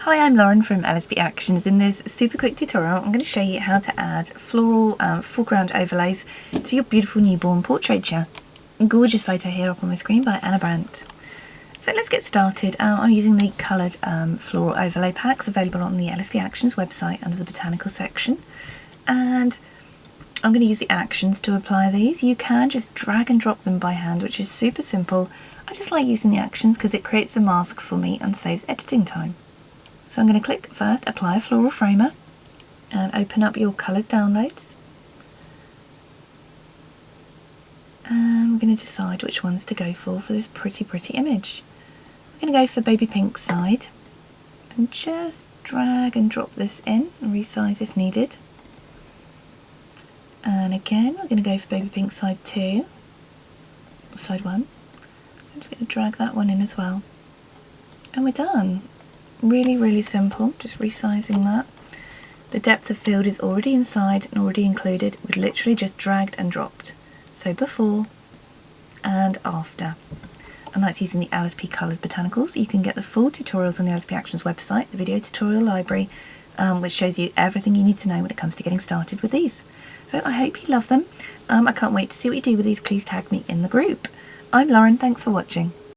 Hi, I'm Lauren from LSP Actions. In this super quick tutorial, I'm going to show you how to add floral foreground overlays to your beautiful newborn portraiture. A gorgeous photo here up on my screen by Ana Brandt. So let's get started. I'm using the coloured floral overlay packs available on the LSP Actions website under the Botanical section. And I'm going to use the actions to apply these. You can just drag and drop them by hand, which is super simple. I just like using the actions because it creates a mask for me and saves editing time. So I'm going to click first, apply a floral framer, and open up your coloured downloads. And we're going to decide which ones to go for this pretty image. We're going to go for baby pink side, and just drag and drop this in and resize if needed. And again, we're going to go for baby pink side 2, or side 1. I'm just going to drag that one in as well. And we're done. Really simple, just resizing that. The depth of field is already inside and already included. We've literally just dragged and dropped. So before and after. And that's using the LSP coloured botanicals. You can get the full tutorials on the LSP Actions website, the video tutorial library, which shows you everything you need to know when it comes to getting started with these. So I hope you love them. I can't wait to see what you do with these. Please tag me in the group. I'm Lauren, thanks for watching.